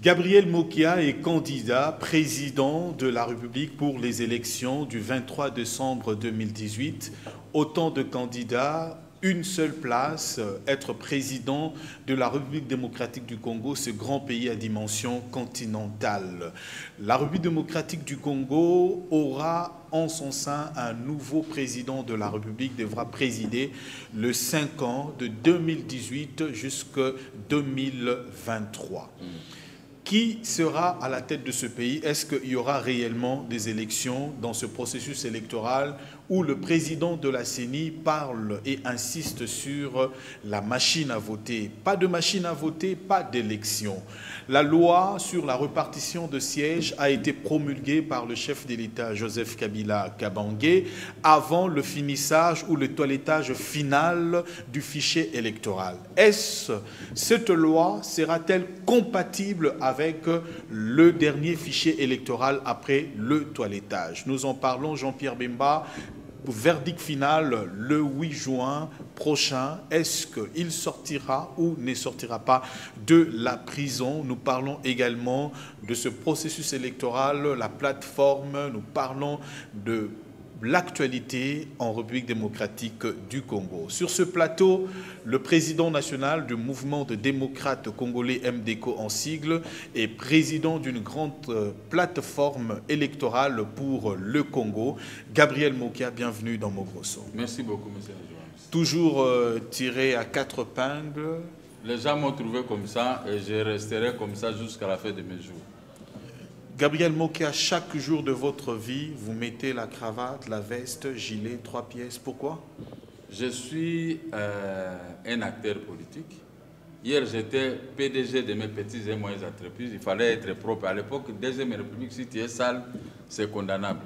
Gabriel Mokia est candidat président de la République pour les élections du 23 décembre 2018. Autant de candidats, une seule place, être président de la République démocratique du Congo, ce grand pays à dimension continentale. La République démocratique du Congo aura en son sein un nouveau président de la République, devra présider le 5 ans de 2018 jusqu'à 2023. Qui sera à la tête de ce pays? Est-ce qu'il y aura réellement des élections dans ce processus électoral où le président de la CENI parle et insiste sur la machine à voter? Pas de machine à voter, pas d'élection. La loi sur la répartition de sièges a été promulguée par le chef de l'État, Joseph Kabila Kabange, avant le finissage ou le toilettage final du fichier électoral. Cette loi sera-t-elle compatible avec le dernier fichier électoral après le toilettage? Nous en parlons, Jean-Pierre Bemba. Verdict final le 8 juin prochain. Est-ce qu'il sortira ou ne sortira pas de la prison? Nous parlons également de ce processus électoral, la plateforme, nous parlons de l'actualité en République démocratique du Congo. Sur ce plateau, le président national du mouvement de démocrates congolais MDECO en sigle et président d'une grande plateforme électorale pour le Congo, Gabriel Mokia, bienvenue dans Mogrosso. Merci beaucoup, monsieur le journaliste. Toujours tiré à quatre épingles. Les gens m'ont trouvé comme ça et je resterai comme ça jusqu'à la fin de mes jours. Gabriel Mokia, chaque jour de votre vie, vous mettez la cravate, la veste, gilet, 3 pièces. Pourquoi? Je suis un acteur politique. Hier, j'étais PDG de mes petites et moyennes entreprises. Il fallait être propre. À l'époque, Deuxième République, si tu es sale, c'est condamnable.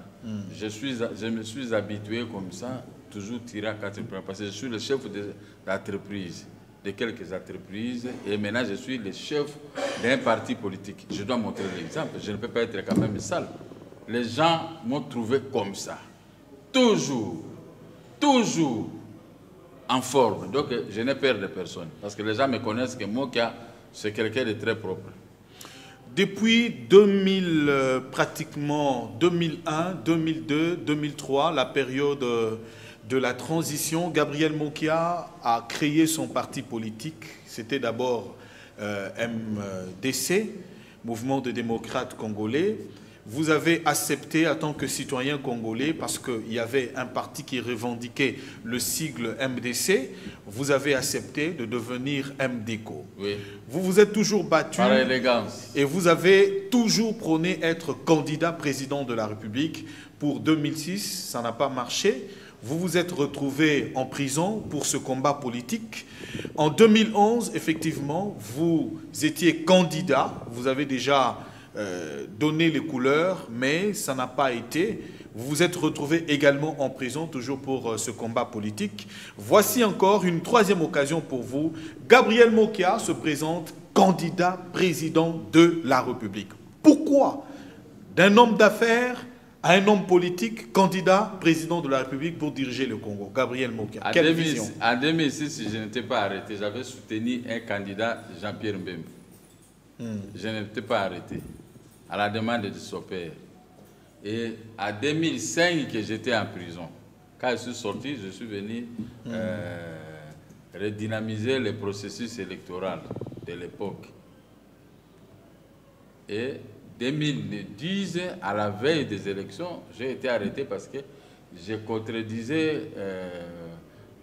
Je me suis habitué comme ça, toujours tirer à 4 épingles, parce que je suis le chef d'entreprise, de quelques entreprises, et maintenant je suis le chef d'un parti politique. Je dois montrer l'exemple, je ne peux pas être quand même sale. Les gens m'ont trouvé comme ça, toujours en forme. Donc je n'ai peur de personne, parce que les gens me connaissent que Mokia, c'est quelqu'un de très propre. Depuis pratiquement 2001, 2002, 2003, la période de la transition, Gabriel Mokia a créé son parti politique. C'était d'abord MDC, Mouvement de démocrates congolais. Vous avez accepté en tant que citoyen congolais, parce qu'il y avait un parti qui revendiquait le sigle MDC, vous avez accepté de devenir MDECO. Oui. Vous vous êtes toujours battu. Par élégance. Et vous avez toujours prôné être candidat président de la République. Pour 2006, ça n'a pas marché. Vous vous êtes retrouvé en prison pour ce combat politique. En 2011, effectivement, vous étiez candidat. Vous avez déjà donné les couleurs, mais ça n'a pas été. Vous vous êtes retrouvé également en prison, toujours pour ce combat politique. Voici encore une troisième occasion pour vous. Gabriel Mokia se présente candidat président de la République. Pourquoi d'un homme d'affaires à un homme politique, candidat président de la République pour diriger le Congo? Gabriel Mokia, quelle vision? En 2006, si je n'étais pas arrêté, j'avais soutenu un candidat, Jean-Pierre Mbembe. Je n'étais pas arrêté, à la demande de son père. Et en 2005, que j'étais en prison. Quand je suis sorti, je suis venu redynamiser le processus électoral de l'époque. Et 2010, à la veille des élections, j'ai été arrêté parce que je contredisais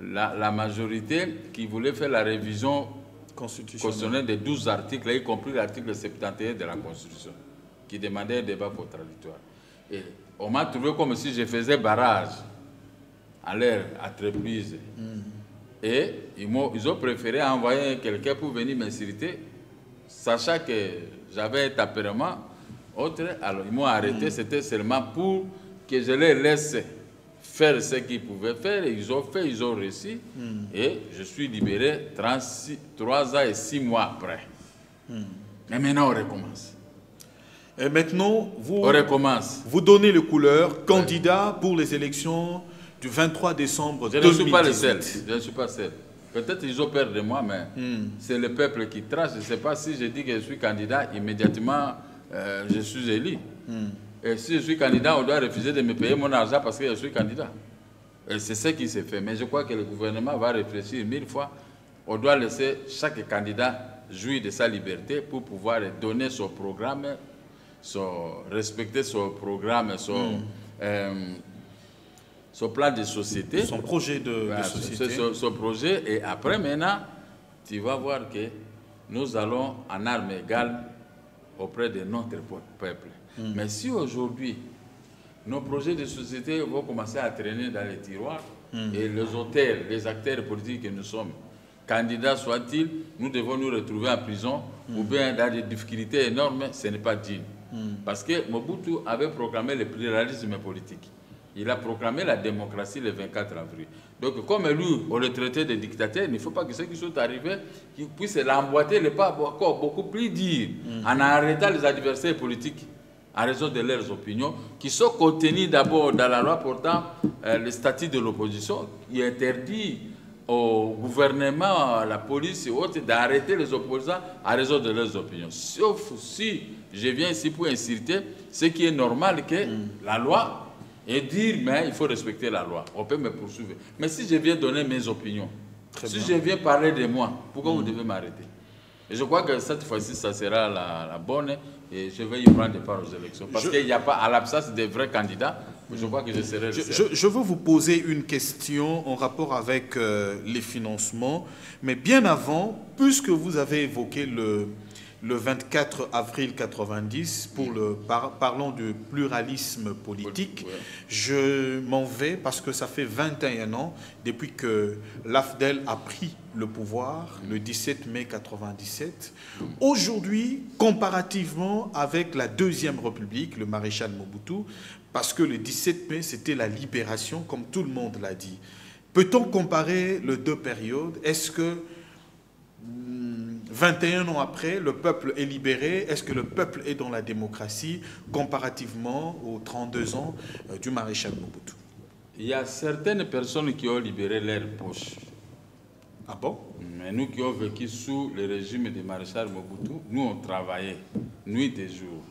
la majorité qui voulait faire la révision constitutionnelle de 12 articles, y compris l'article 71 de la Constitution, qui demandait un débat contradictoire. Et on m'a trouvé comme si je faisais barrage à leur entreprise. Et ils ont préféré envoyer quelqu'un pour venir m'insulter, sachant que j'avais un tempérament autre. Alors ils m'ont arrêté, c'était seulement pour que je les laisse faire ce qu'ils pouvaient faire. Et ils ont fait, ils ont réussi. Et je suis libéré 3 ans et 6 mois après. Mais maintenant, on recommence. Et maintenant, on recommence. Vous donnez les couleurs, candidat pour les élections du 23 décembre 2018. Je ne suis pas le seul. Je ne suis pas seul. Peut-être ils ont peur de moi, mais c'est le peuple qui trace. Je ne sais pas si je dis que je suis candidat, immédiatement je suis élu. Et si je suis candidat, on doit refuser de me payer mon argent parce que je suis candidat. Et c'est ce qui s'est fait. Mais je crois que le gouvernement va réfléchir 1000 fois. On doit laisser chaque candidat jouir de sa liberté pour pouvoir donner son programme, respecter son programme, son plan de société. Son projet de société. Son projet. Et après, maintenant, tu vas voir que nous allons en armes égales auprès de notre peuple. Mais si aujourd'hui, nos projets de société vont commencer à traîner dans les tiroirs, et les auteurs, les acteurs politiques que nous sommes, candidats soient-ils, nous devons nous retrouver en prison ou bien dans des difficultés énormes, ce n'est pas digne. Parce que Mobutu avait proclamé le pluralisme politique. Il a proclamé la démocratie le 24 avril. Donc, comme lui, on le traitait de dictateur, il ne faut pas que ceux qui sont arrivés puissent l'emboîter le pas encore beaucoup plus dire, en arrêtant les adversaires politiques en raison de leurs opinions, qui sont contenues d'abord dans la loi portant le statut de l'opposition, qui interdit au gouvernement, à la police et autres d'arrêter les opposants à raison de leurs opinions. Sauf si je viens ici pour inciter ce qui est normal que la loi et dire mais il faut respecter la loi. On peut me poursuivre. Mais si je viens donner mes opinions, si je viens parler de moi, pourquoi vous devez m'arrêter? Et je crois que cette fois-ci, ça sera la bonne et je vais y prendre part aux élections. Parce qu'il n'y a pas, à l'absence des vrais candidats, je crois que je serai le seul. Je veux vous poser une question en rapport avec les financements, mais bien avant, puisque vous avez évoqué le 24 avril 90, parlons du pluralisme politique, je m'en vais parce que ça fait 21 ans depuis que l'AFDEL a pris le pouvoir, le 17 mai 97. Aujourd'hui, comparativement avec la Deuxième République, le maréchal Mobutu, parce que le 17 mai, c'était la libération, comme tout le monde l'a dit. Peut-on comparer les deux périodes? Est-ce que 21 ans après, le peuple est libéré? Est-ce que le peuple est dans la démocratie comparativement aux 32 ans du maréchal Mobutu? Il y a certaines personnes qui ont libéré leurs poches. Ah bon? Mais nous qui avons vécu sous le régime du maréchal Mobutu, nous on travaillait nuit et jour.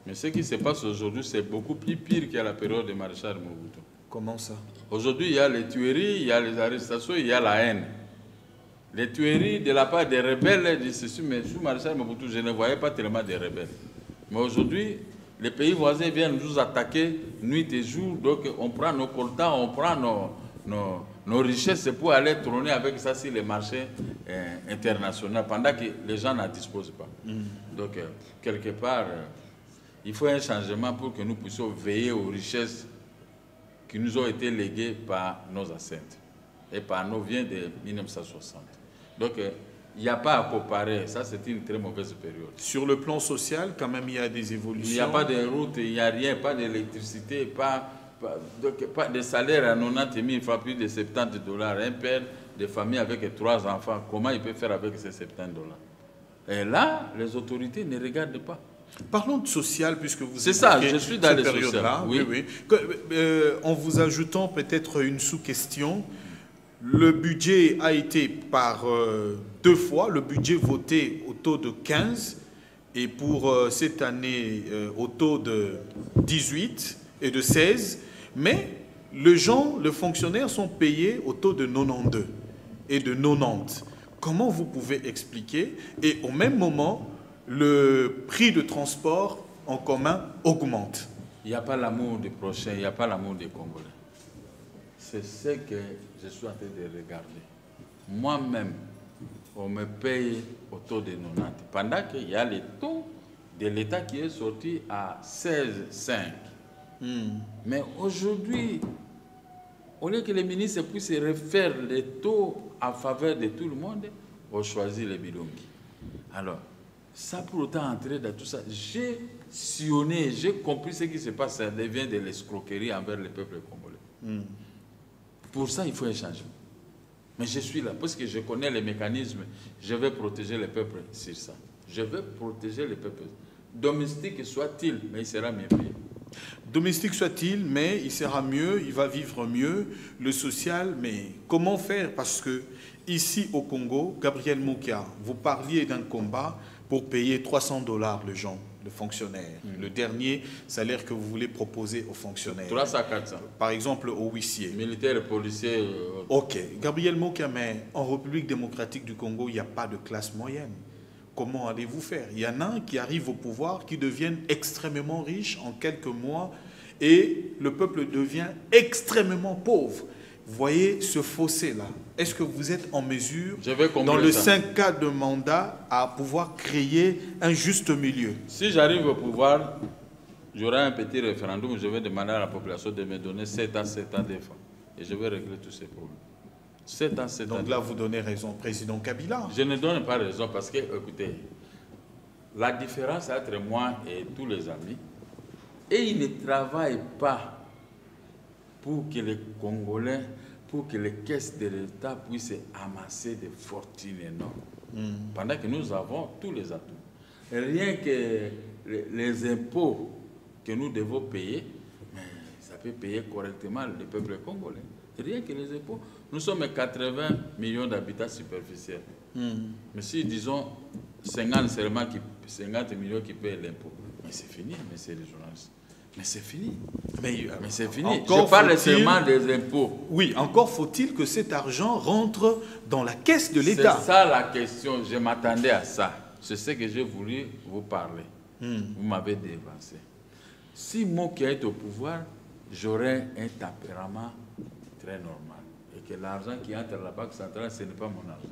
Mais ce qui se passe aujourd'hui, c'est beaucoup plus pire qu'à la période du maréchal Mobutu. Comment ça? Aujourd'hui, il y a les tueries, il y a les arrestations, il y a la haine. Les tueries de la part des rebelles, mais sous maréchal Mobutu, je ne voyais pas tellement de rebelles. Mais aujourd'hui, les pays voisins viennent nous attaquer nuit et jour, donc on prend nos coltans, on prend nos richesses pour aller trôner avec ça sur les marchés internationaux, pendant que les gens n'en disposent pas. Donc, quelque part, il faut un changement pour que nous puissions veiller aux richesses qui nous ont été léguées par nos ancêtres et par nos viens de 1960. Donc, il n'y a pas à comparer. Ça, c'est une très mauvaise période. Sur le plan social, quand même, il y a des évolutions. Il n'y a pas de route, il n'y a rien, pas d'électricité, pas de salaire à 90 000 francs, plus de 70 $. Un père de famille avec 3 enfants, comment il peut faire avec ces 70 $? Et là, les autorités ne regardent pas. Parlons de social, puisque vous c'est ça, je suis dans les périodes-là. Oui, oui. En vous ajoutant peut-être une sous-question, le budget a été par 2 fois, le budget voté au taux de 15 et pour cette année au taux de 18 et de 16, mais les fonctionnaires sont payés au taux de 92 et de 90. Comment vous pouvez expliquer? Et au même moment, le prix de transport en commun augmente. Il n'y a pas l'amour du prochain, il n'y a pas l'amour des Congolais. C'est ce que je suis en train de regarder. Moi-même, on me paye au taux de 90, pendant qu'il y a le taux de l'État qui est sorti à 16,5. Mais aujourd'hui, au lieu que les ministres puissent refaire les taux en faveur de tout le monde, on choisit les bidongues. Alors, ça pour autant entrer dans tout ça, j'ai sillonné, j'ai compris ce qui se passe, ça devient de l'escroquerie envers le peuple congolais. Pour ça, il faut un changement. Mais je suis là, parce que je connais les mécanismes, je vais protéger le peuple sur ça. Je vais protéger le peuple. Domestique soit-il, mais il sera mieux payé. Domestique soit-il, mais il sera mieux, il va vivre mieux. Le social, mais comment faire? Parce que ici au Congo, Gabriel Moukia, vous parliez d'un combat pour payer 300 $ le fonctionnaire. Le dernier salaire que vous voulez proposer aux fonctionnaires. 300 à 400. Par exemple, aux huissiers. Militaires et policiers. Ok. Gabriel Moukia, mais en République démocratique du Congo, il n'y a pas de classe moyenne. Comment allez-vous faire? Il y en a qui arrivent au pouvoir, qui deviennent extrêmement riches en quelques mois et le peuple devient extrêmement pauvre. Vous voyez ce fossé-là. Est-ce que vous êtes en mesure, dans le 5 cas de mandat, à pouvoir créer un juste milieu? Si j'arrive au pouvoir, j'aurai un petit référendum, je vais demander à la population de me donner 7 ans de fois. Et je vais régler tous ces problèmes. 7 ans. Donc là, vous donnez raison au président Kabila. Je ne donne pas raison parce que, écoutez, la différence entre moi et tous les amis, et ils ne travaillent pas pour que les Congolais, pour que les caisses de l'État puissent amasser des fortunes énormes. Pendant que nous avons tous les atouts. Rien que les impôts que nous devons payer, mais ça peut payer correctement le peuple congolais. Rien que les impôts. Nous sommes 80 millions d'habitants superficiels. Mais si, disons, 50 millions qui payent l'impôt, mais c'est fini, messieurs les journalistes. Mais c'est fini. Mais c'est fini. Je parle seulement des impôts. Oui, encore faut-il que cet argent rentre dans la caisse de l'État. C'est ça la question. Je m'attendais à ça. C'est ce que j'ai voulu vous parler. Vous m'avez dévancé. Si moi qui est au pouvoir, j'aurais un tempérament très normal. Et que l'argent qui entre à la Banque centrale, ce n'est pas mon argent.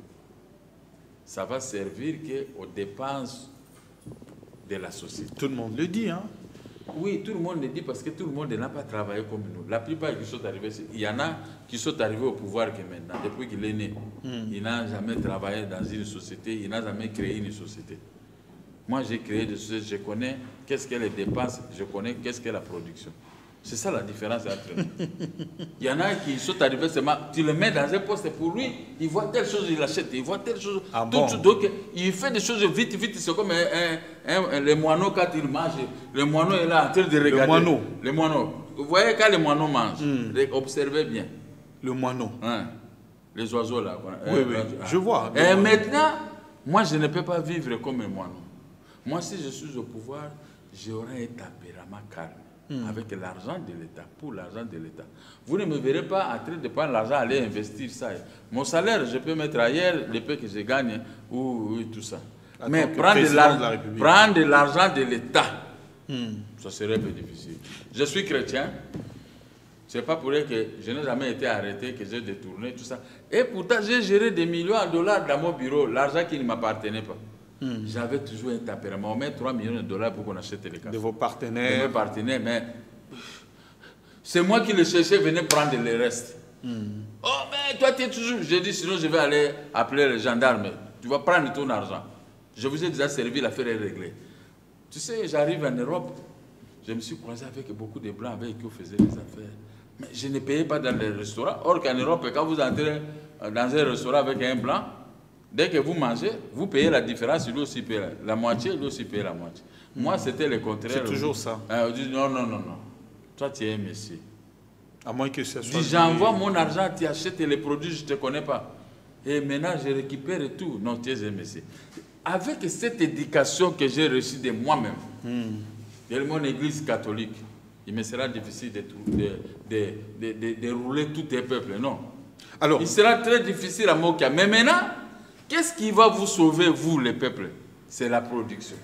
Ça va servir qu'aux dépenses de la société. Tout le monde le dit, hein? Oui, tout le monde le dit parce que tout le monde n'a pas travaillé comme nous. La plupart qui sont arrivés, il y en a qui sont arrivés au pouvoir que maintenant, depuis qu'il est né. Il n'a jamais travaillé dans une société, il n'a jamais créé une société. Moi, j'ai créé des sociétés, je connais qu'est-ce qu'est les dépenses, je connais qu'est-ce qu'est la production. C'est ça la différence entre nous. Il y en a qui sont arrivés seulement, tu le mets dans un poste pour lui, il voit telle chose, il l'achète, il voit telle chose. Donc, il fait des choses vite, c'est comme les moineaux quand ils mangent. Le moineau est là en train de regarder. Le moineau. Vous voyez quand les moineaux mangent, observez bien. Le moineau. Hein? Les oiseaux là. Oui, je vois. Et maintenant, moi je ne peux pas vivre comme un moineau. Moi, si je suis au pouvoir, j'aurai un tempérament calme. Avec l'argent de l'État, pour l'argent de l'État. Vous ne me verrez pas en train de prendre l'argent, aller investir ça. Mon salaire, je peux mettre ailleurs, le peu que je gagne, ou tout ça. Mais prendre de l'argent de l'État, ça serait un peu difficile. Je suis chrétien, ce n'est pas pour rien que je n'ai jamais été arrêté, que j'ai détourné, tout ça. Et pourtant, j'ai géré des millions de dollars dans mon bureau, l'argent qui ne m'appartenait pas. J'avais toujours un tempérament. On met 3 millions de dollars pour qu'on achète les cafés. De vos partenaires. De mes partenaires, mais c'est moi qui les cherchais, venez prendre les restes. Oh, mais toi, tu es toujours... J'ai dit, sinon je vais aller appeler les gendarmes. Tu vas prendre ton argent. Je vous ai déjà servi, l'affaire est réglée. Tu sais, j'arrive en Europe, je me suis croisé avec beaucoup de Blancs avec qui on faisait des affaires. Mais je ne payais pas dans les restaurants. Or qu'en Europe, quand vous entrez dans un restaurant avec un Blanc, dès que vous mangez, vous payez la différence, lui aussi paye la moitié, lui aussi paye la moitié. Moi, c'était le contraire. C'est toujours ça. On dit non. Toi, tu es un messie. À moins que ça soit... Dis, j'envoie mon argent, tu achètes les produits, je ne te connais pas. Et maintenant, je récupère tout. Non, tu es un messie. Avec cette éducation que j'ai reçue de moi-même, de mon église catholique, il me sera difficile de rouler tous les peuples. Non. Alors, il sera très difficile à Mokia. Mais maintenant, qu'est-ce qui va vous sauver, vous, les peuples? C'est la production.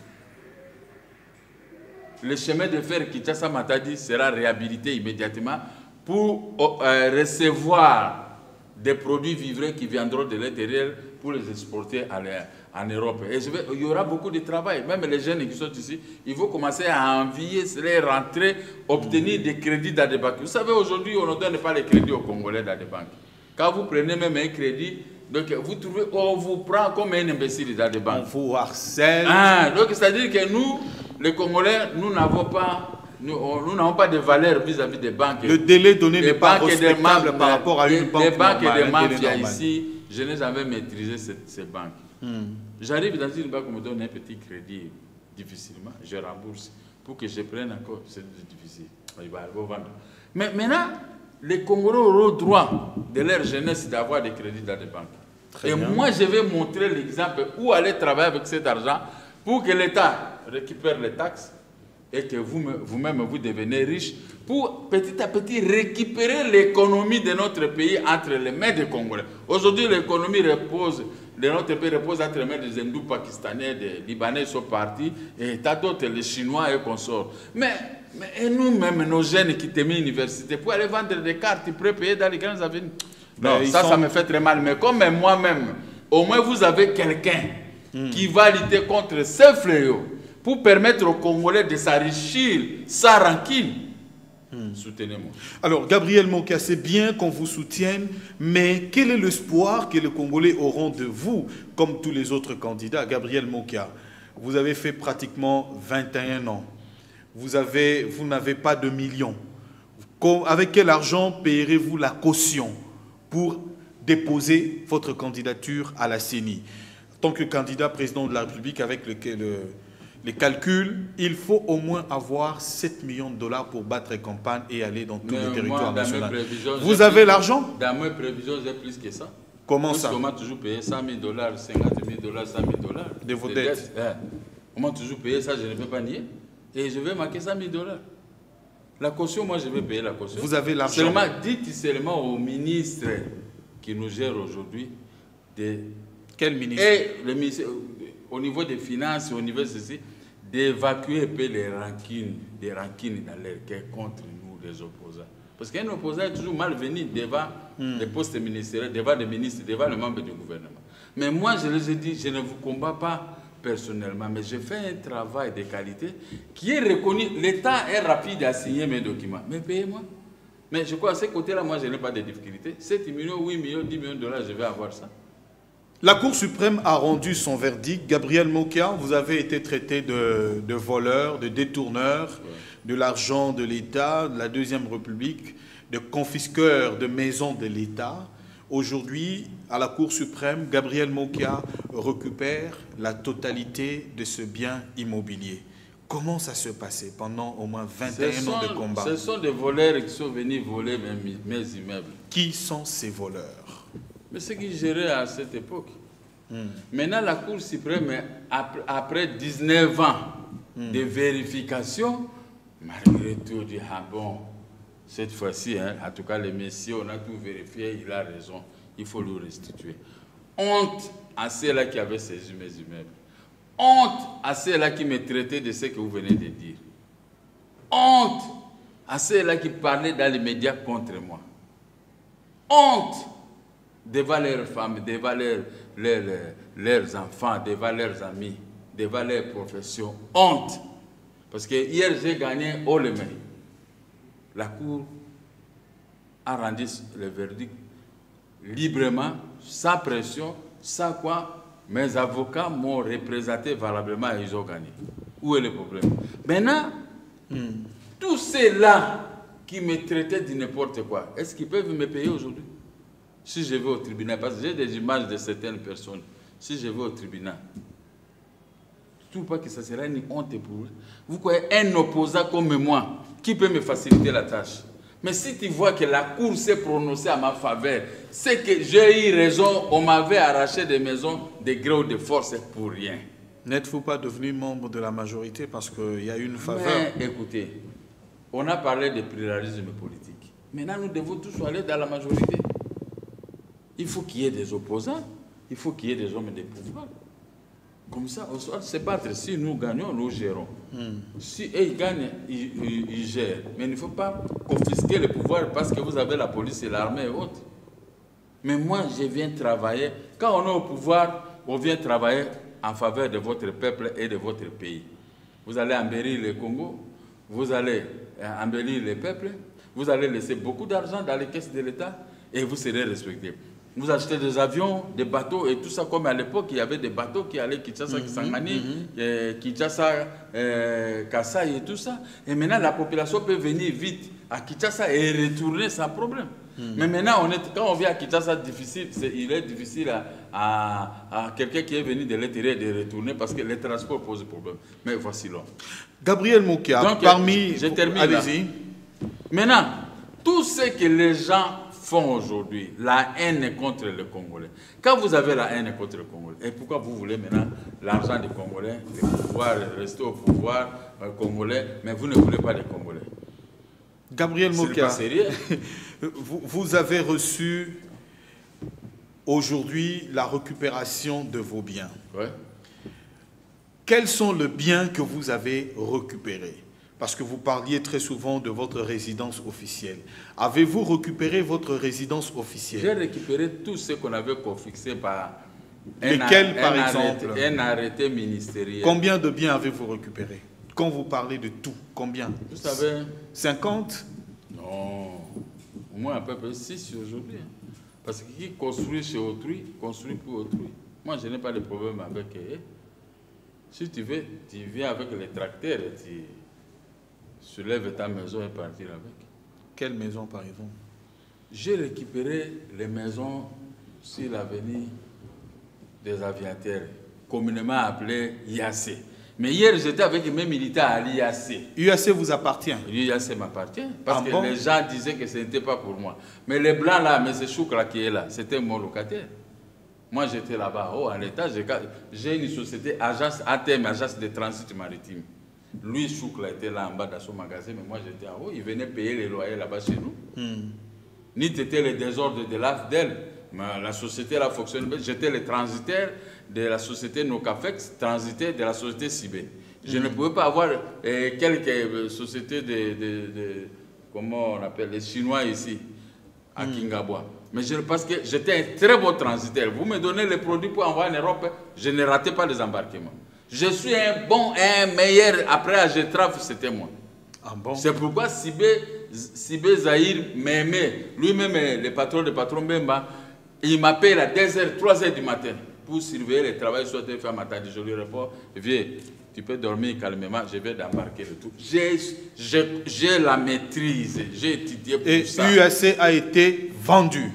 Le chemin de fer Kinshasa-Matadi sera réhabilité immédiatement pour recevoir des produits vivants qui viendront de l'intérieur pour les exporter en Europe. Et il y aura beaucoup de travail. Même les jeunes qui sont ici, ils vont commencer à envier, rentrer, obtenir des crédits dans des banques. Vous savez, aujourd'hui, on ne donne pas les crédits aux Congolais dans des banques. Quand vous prenez même un crédit, donc vous trouvez, on vous prend comme un imbécile dans des banques. On vous harcèle. Donc c'est-à-dire que nous, les Congolais, nous n'avons pas de valeur vis-à-vis des banques. Le délai donné n'est pas respectable par rapport à une banque. Les banques et des mafias ici, je n'ai jamais maîtrisé ces banques. J'arrive dans une banque, on me donne un petit crédit difficilement, je rembourse. pour que je prenne encore. C'est difficile. Il va vendre. Mais maintenant, les Congolais auront droit de leur jeunesse d'avoir des crédits dans les banques. Et moi, je vais montrer l'exemple où aller travailler avec cet argent pour que l'État récupère les taxes et que vous-même vous devenez riche pour petit à petit récupérer l'économie de notre pays entre les mains des Congolais. Aujourd'hui, l'économie de notre pays repose entre les mains des hindous pakistanais, des Libanais sont partis et tant d'autres, les Chinois et consorts. Mais nous-mêmes, nos jeunes qui terminent l'université, pour aller vendre des cartes, ils peuvent payer dans les grandes avenues. Non, ça me fait très mal. Mais comme moi-même, au moins vous avez quelqu'un qui va lutter contre ces fléaux pour permettre aux Congolais de s'enrichir sans rancune. Soutenez-moi. Alors, Gabriel Mokia, c'est bien qu'on vous soutienne, mais quel est l'espoir que les Congolais auront de vous, comme tous les autres candidats? Gabriel Mokia, vous avez fait pratiquement 21 ans. Vous n'avez pas de millions. Avec quel argent payerez-vous la caution pour déposer votre candidature à la CENI? En tant que candidat président de la République, avec les calculs, il faut au moins avoir 7 millions de dollars pour battre campagne et aller dans tous les territoires nationaux. Vous avez l'argent? Dans mes prévisions, j'ai plus que ça. Comment ça? On m'a toujours payé 100 000 dollars, 50 000 dollars, 100 000 dollars. De vos dettes? On m'a toujours payé ça, je ne peux pas nier. Et je vais marquer 100 000 dollars. La caution, moi, je vais payer la caution. Vous avez l'argent? Dites seulement au ministre qui nous gère aujourd'hui. Quel ministre? Et le ministère, au niveau des finances, au niveau de ceci, d'évacuer un peu les rancines, des rancines dans leur cœur contre nous, les opposants. Parce qu'un opposant est toujours malvenu devant les postes ministériels, devant les ministres, devant les membres du gouvernement. Mais moi, je les ai dit, je ne vous combats pas personnellement, mais je fais un travail de qualité qui est reconnu. L'État est rapide à signer mes documents. Mais payez-moi. Mais je crois à ce côté-là, moi, je n'ai pas de difficulté. 7 millions, 8 millions, 10 millions de dollars, je vais avoir ça. La Cour suprême a rendu son verdict. Gabriel Mokia, vous avez été traité de voleur, de détourneur de l'argent de l'État, de la Deuxième République, de confisqueur de maisons de l'État. Aujourd'hui, à la Cour suprême, Gabriel Mokia récupère la totalité de ce bien immobilier. Comment ça se passait pendant au moins 21 ans de combat? Ce sont des voleurs qui sont venus voler mes immeubles. Qui sont ces voleurs? Mais c'est qui gérait à cette époque. Maintenant, la Cour suprême, après 19 ans de vérification, malgré tout, dit, ah bon, cette fois-ci, hein, en tout cas, les messieurs, on a tout vérifié, il a raison, il faut le restituer. Honte à ceux-là qui avaient saisi mes immeubles. Honte à ceux-là qui me traitaient de ce que vous venez de dire. Honte à ceux-là qui parlaient dans les médias contre moi. Honte devant leurs femmes, devant leurs enfants, devant leurs amis, devant leurs professions. Honte. Parce que hier, j'ai gagné haut les mains. La Cour a rendu le verdict librement, sans pression, sans quoi mes avocats m'ont représenté valablement et ils ont gagné. Où est le problème? Maintenant, tous ceux-là qui me traitaient de n'importe quoi, est-ce qu'ils peuvent me payer aujourd'hui? Si je vais au tribunal, parce que j'ai des images de certaines personnes, si je vais au tribunal, je ne trouve pas que ça sera une honte pour eux. Vous croyez un opposant comme moi, qui peut me faciliter la tâche? Mais si tu vois que la Cour s'est prononcée à ma faveur, c'est que j'ai eu raison, on m'avait arraché des maisons de gré ou de force pour rien. N'êtes-vous pas devenu membre de la majorité parce qu'il y a eu une faveur? Mais écoutez, on a parlé de pluralisme politique. Maintenant, nous devons tous aller dans la majorité. Il faut qu'il y ait des opposants, il faut qu'il y ait des hommes de pouvoir. Comme ça, on soit se battre. Si nous gagnons, nous gérons. Si ils gagnent, ils gèrent. Mais il ne faut pas confisquer le pouvoir parce que vous avez la police et l'armée et autres. Mais moi, je viens travailler. Quand on est au pouvoir, on vient travailler en faveur de votre peuple et de votre pays. Vous allez embellir le Congo, vous allez embellir le peuple, vous allez laisser beaucoup d'argent dans les caisses de l'État et vous serez respecté. Vous achetez des avions, des bateaux et tout ça, comme à l'époque, il y avait des bateaux qui allaient Kinshasa, Kisangani, Kinshasa, Kasaï et tout ça. Et maintenant, la population peut venir vite à Kinshasa et retourner sans problème. Mais maintenant, quand on vient à Kinshasa, il est difficile à quelqu'un qui est venu de l'intérieur de retourner parce que les transports posent problème. Mais voici l'homme. Gabriel Moukia, Donc, parmi... je termine là. Allez-y. Maintenant, tout ce que les gens font aujourd'hui, la haine contre les Congolais. Quand vous avez la haine contre les Congolais, et pourquoi vous voulez maintenant l'argent des Congolais, le pouvoir, rester au pouvoir congolais, mais vous ne voulez pas les Congolais? Gabriel Moukia, c'est sérieux. vous avez reçu aujourd'hui la récupération de vos biens. Ouais. Quels sont les biens que vous avez récupérés? Parce que vous parliez très souvent de votre résidence officielle. Avez-vous récupéré votre résidence officielle? J'ai récupéré tout ce qu'on avait fixé par lesquels, par exemple? Un arrêté ministériel. Combien de biens avez-vous récupéré? Quand vous parlez de tout, combien? Vous savez... 50? Non. Au moins à peu près 6 aujourd'hui. Parce que qui construit chez autrui, construit pour autrui. Moi, je n'ai pas de problème avec eux. Si tu veux, tu viens avec les tracteurs et tu soulèves ta maison et partir avec. Quelle maison, par exemple? J'ai récupéré les maisons sur l'avenue des aviateurs, communément appelée IAC. Mais hier, j'étais avec mes militaires à l'IAC. IAC vous appartient? L'IAC m'appartient. Parce que bon? les gens disaient que ce n'était pas pour moi. Mais les blancs là, M. Choukra qui est là, c'était mon locataire. Moi, j'étais là-bas, à l'État. J'ai une société, agence ATM, agence de transit maritime. Lui, Choukra était là en bas dans son magasin, mais moi, j'étais en haut. Il venait payer les loyers là-bas chez nous. Ni c'était le désordre de l'AFDEL. La société là fonctionne bien. J'étais le transitaire de la société Nocafex, transitaire de la société Cibé. Je ne pouvais pas avoir quelques sociétés comment on appelle, les Chinois ici, à Kingabwa. Mais parce que j'étais un très beau transitaire. Vous me donnez les produits pour envoyer en Europe, je ne ratais pas les embarquements. Je suis un meilleur, après Agetraf, c'était moi. Ah bon? C'est pourquoi Sibé Zahir m'aimait. Lui-même, le patron de patron Bemba, il m'appelle à 2h, 3h du matin pour surveiller le travail sur le faire matin. Je lui réponds, viens, tu peux dormir calmement, je vais d'embarquer le tout. J'ai la maîtrise, j'ai étudié pour ça. Et UAC a été vendu?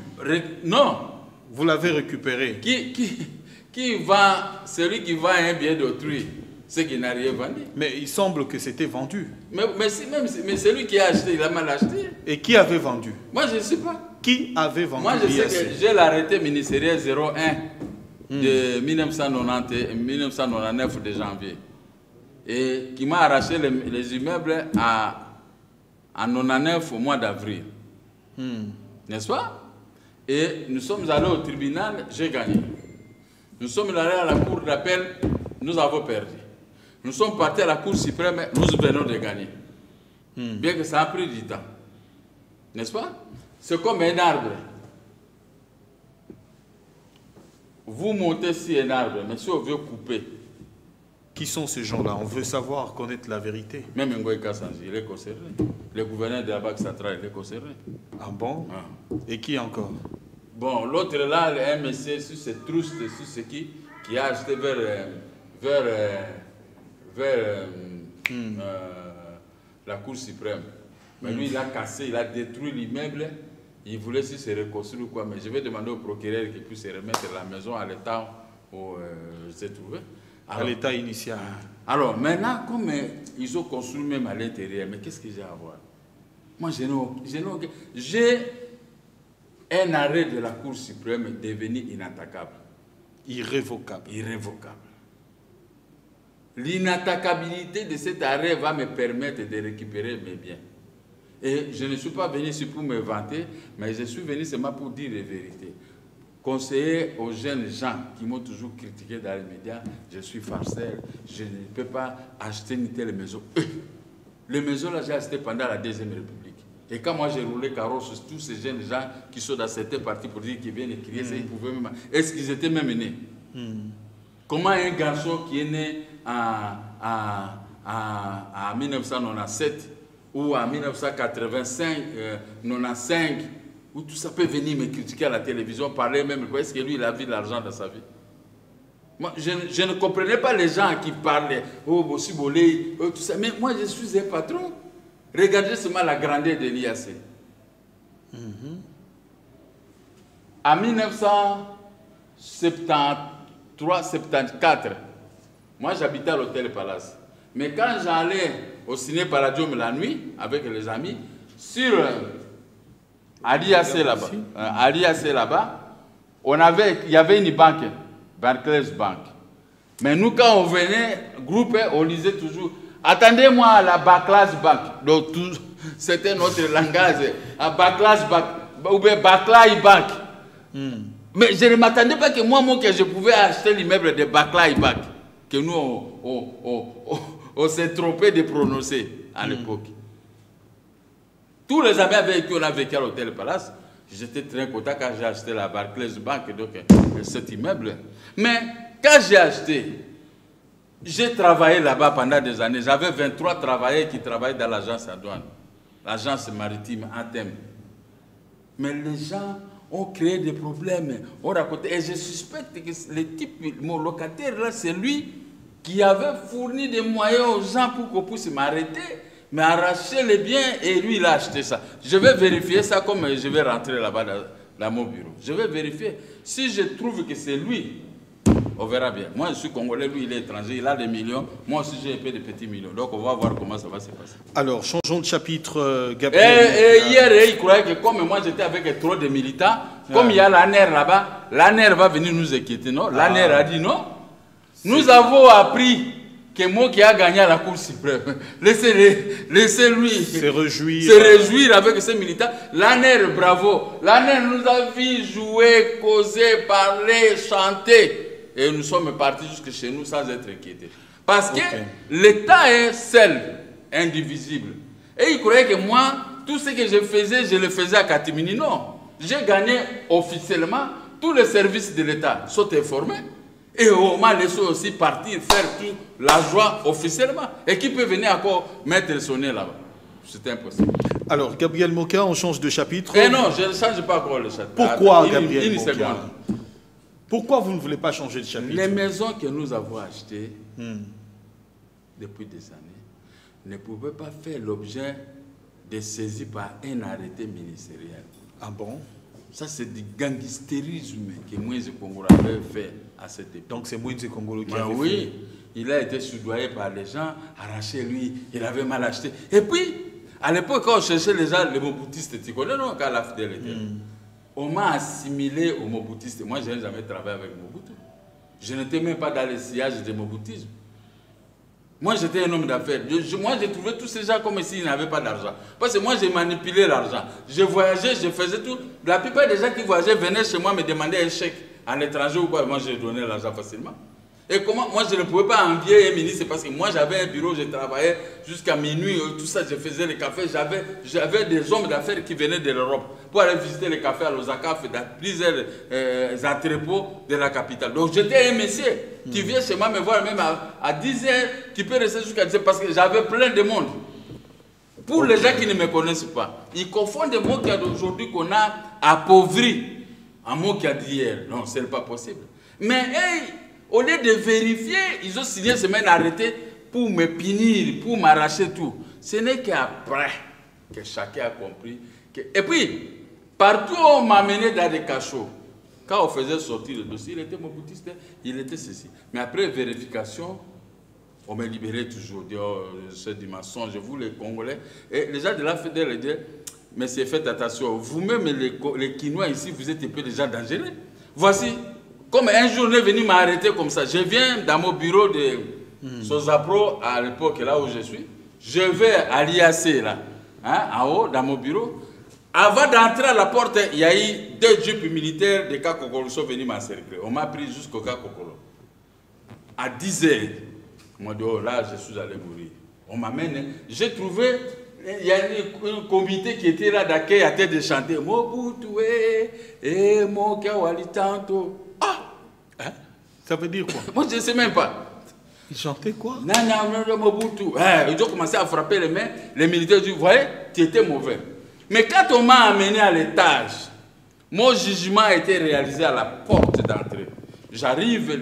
Non. Vous l'avez récupéré? Qui vend, celui qui vend un bien d'autrui, c'est qu'il n'a rien vendu. Mais il semble que c'était vendu. Mais celui qui a acheté, il a mal acheté. Et qui avait vendu? Moi, je ne sais pas. Qui avait vendu? Moi, je sais que j'ai l'arrêté ministériel 01 de 1999 de janvier. Et qui m'a arraché les immeubles en 99 au mois d'avril. N'est-ce pas? Et nous sommes allés au tribunal, j'ai gagné. Nous sommes allés à la cour d'appel, nous avons perdu. Nous sommes partis à la cour suprême, nous venons de gagner. Bien que ça a pris du temps. N'est-ce pas? C'est comme un arbre. Vous montez sur un arbre, mais si on veut couper. Qui sont ces gens-là? On veut savoir, connaître la vérité. Même Ngoï Kassanji, il est concerné. Le gouverneur de la Banque centrale, il est concerné. Ah bon? Et qui encore? Bon, l'autre là, le MSC, sur ces trousses, sur ce qui a acheté vers la Cour suprême. Mais lui, il a cassé, il a détruit l'immeuble. Il voulait se reconstruire ou quoi. Mais je vais demander au procureur qu'il puisse remettre la maison à l'état où s'est trouvé. À l'état initial. Alors, maintenant, comme ils ont construit même à l'intérieur, mais qu'est-ce que j'ai à voir? Moi, j'ai un arrêt de la Cour suprême devenu inattaquable. Irrévocable. Irrévocable. L'inattaquabilité de cet arrêt va me permettre de récupérer mes biens. Et je ne suis pas venu ici pour me vanter, mais je suis venu seulement pour dire la vérité. Conseiller aux jeunes gens qui m'ont toujours critiqué dans les médias, je suis farceur, je ne peux pas acheter ni telle maison. Les maisons là, j'ai acheté pendant la Deuxième République. Et quand moi j'ai roulé carrosse, tous ces jeunes gens qui sont dans certains partis pour dire qu'ils viennent écrire, ils pouvaient même... Est-ce qu'ils étaient même nés? Comment un garçon qui est né en 1997 ou en 1985, 95, où tout ça peut venir me critiquer à la télévision, parler même, est-ce que lui il a vu l'argent dans sa vie? Moi, je ne comprenais pas les gens qui parlaient, oh, Bossi Bolé, oh, tout ça, mais moi je suis un patron. Regardez seulement la grandeur de l'IAC. En 73, 74. Moi, j'habitais à l'hôtel Palace. Mais quand j'allais au Ciné Palladium la nuit, avec les amis, sur Aliassé là-bas, il y avait une banque, Barclays Bank. Mais nous, quand on venait, groupé, on lisait toujours, attendez-moi à la Barclays Bank. Donc, c'était notre langage, à Barclays Bank, ou bien Barclays Bank. Mais je ne m'attendais pas que moi, que je pouvais acheter l'immeuble de Barclays Bank, que nous, on s'est trompé de prononcer à l'époque. Tous les amis avec qui on a vécu à l'hôtel Palace, j'étais très content quand j'ai acheté la Barclays Bank, donc cet immeuble. Mais quand j'ai acheté, j'ai travaillé là-bas pendant des années. J'avais 23 travailleurs qui travaillaient dans l'agence à douane, l'agence maritime Athènes. Mais les gens ont créé des problèmes, ont raconté. Et je suspecte que le type, mon locataire là, c'est lui qui avait fourni des moyens aux gens pour qu'on puisse m'arrêter, mais arracher les biens, et lui, il a acheté ça. Je vais vérifier ça comme je vais rentrer là-bas dans mon bureau. Je vais vérifier. Si je trouve que c'est lui, on verra bien. Moi, je suis congolais, lui, il est étranger, il a des millions. Moi aussi, j'ai un peu de petits millions. Donc, on va voir comment ça va se passer. Alors, changeons de chapitre, Gabriel. Et hier, il croyait que comme moi, j'étais avec trop de militants, comme il y a l'ANER là-bas, l'ANER va venir nous inquiéter, non? L'ANER a dit non. Nous avons appris que moi qui a gagné à la Cour suprême, laissez-lui se réjouir avec ces militants. L'ANER, bravo. L'ANER nous a vu jouer, causer, parler, chanter. Et nous sommes partis jusque chez nous sans être inquiétés. Parce que l'État est seul, indivisible. Et il croyait que moi, tout ce que je faisais, je le faisais à Katimini. Non. J'ai gagné officiellement. Tous les services de l'État sont informés. Et on m'a laissé aussi partir, faire toute la joie officiellement. Et qui peut venir encore mettre le sonnet là-bas? C'était impossible. Alors, Gabriel Moka, on change de chapitre. Eh non, je ne change pas encore le chapitre. Pourquoi, Gabriel Moka? Pourquoi vous ne voulez pas changer de chapitre? Les maisons que nous avons achetées depuis des années ne pouvaient pas faire l'objet de saisie par un arrêté ministériel. Ah bon? Ça, c'est du gangstérisme que Moïse Kongolo avait fait à cette époque. Donc, c'est Moïse Kongolo qui avait fait? Oui, il a été soudoyé par les gens, arraché lui, il avait mal acheté. Et puis, à l'époque, quand on cherchait les gens, les moboutistes, tu connais, non, quand la fidélité était. On m'a assimilé au moboutiste. Moi, je n'ai jamais travaillé avec Mobutu. Je n'étais même pas dans le sillage du moboutisme. Moi, j'étais un homme d'affaires. Moi, j'ai trouvé tous ces gens comme s'ils n'avaient pas d'argent. Parce que moi, j'ai manipulé l'argent. Je voyageais, je faisais tout. La plupart des gens qui voyageaient venaient chez moi me demander un chèque à l'étranger ou quoi. Moi, je donnais l'argent facilement. Et comment, moi, je ne pouvais pas envier un ministre parce que moi, j'avais un bureau, je travaillais jusqu'à minuit, tout ça, je faisais les cafés. J'avais des hommes d'affaires qui venaient de l'Europe pour aller visiter les cafés à Lusaka, dans plusieurs entrepôts de la capitale. Donc, j'étais un monsieur qui vient chez moi me voir même à 10 h, qui peut rester jusqu'à 10 h parce que j'avais plein de monde. Pour les gens qui ne me connaissent pas, ils confondent des mots qu'il y a d'aujourd'hui qu'on a appauvri un mot qu'il y a d'hier. Non, ce n'est pas possible. Mais, hey, au lieu de vérifier, ils ont signé semaine arrêtée pour me punir, pour m'arracher tout. Ce n'est qu'après que chacun a compris. Et puis, partout où on m'a mené dans des cachots, quand on faisait sortir le dossier, il était moboutiste, il était ceci. Mais après vérification, on me libérait toujours. C'est du mensonge, vous les Congolais. Et les gens de la FEDEL disaient, mais c'est faites attention, vous-même les Quinois ici, vous êtes un peu déjà dangereux. Voici. Comme un jour, on est venu m'arrêter comme ça. Je viens dans mon bureau de Sozapro, à l'époque, là où je suis. Je vais à l'IAC, là, hein, en haut, dans mon bureau. Avant d'entrer à la porte, il y a eu 2 jeeps militaires de Kakokolo qui sont venus m'encercler. On m'a pris jusqu'au Kakokolo. À 10 h, on m'a dit, oh là, je suis allé mourir. On m'amène. J'ai trouvé, il y a un comité qui était là d'accueil à tête de chanter. Mobutu, et mon Kawali tanto. Ah! Hein? Ça veut dire quoi? Moi, je ne sais même pas. Ils chantaient quoi? Non, Mobutu. Ils ont commencé à frapper les mains. Les militaires disent, vous voyez, tu étais mauvais. Mais quand on m'a amené à l'étage, mon jugement a été réalisé à la porte d'entrée. J'arrive,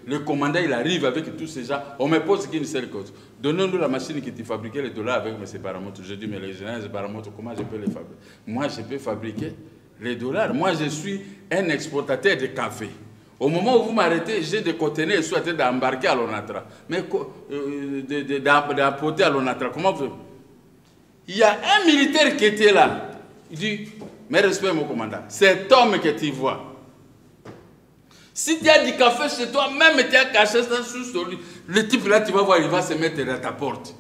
le commandant, il arrive avec tous ces gens. On me pose une seule chose. Donnez-nous la machine qui te fabriquait les dollars avec M. Baramoto. Je dis, mais les généraux Baramoto, comment je peux les fabriquer? Moi, je peux fabriquer les dollars. Moi, je suis un exportateur de café. Au moment où vous m'arrêtez, j'ai des conteneurs et souhaité d'embarquer à l'Onatra. Mais d'apporter à l'Onatra, comment vous... Il y a un militaire qui était là. Il dit, mais respect mon commandant, cet homme que tu vois. Si tu as du café chez toi, même tu as caché ça sous lui, le type là, tu vas voir, il va se mettre à ta porte.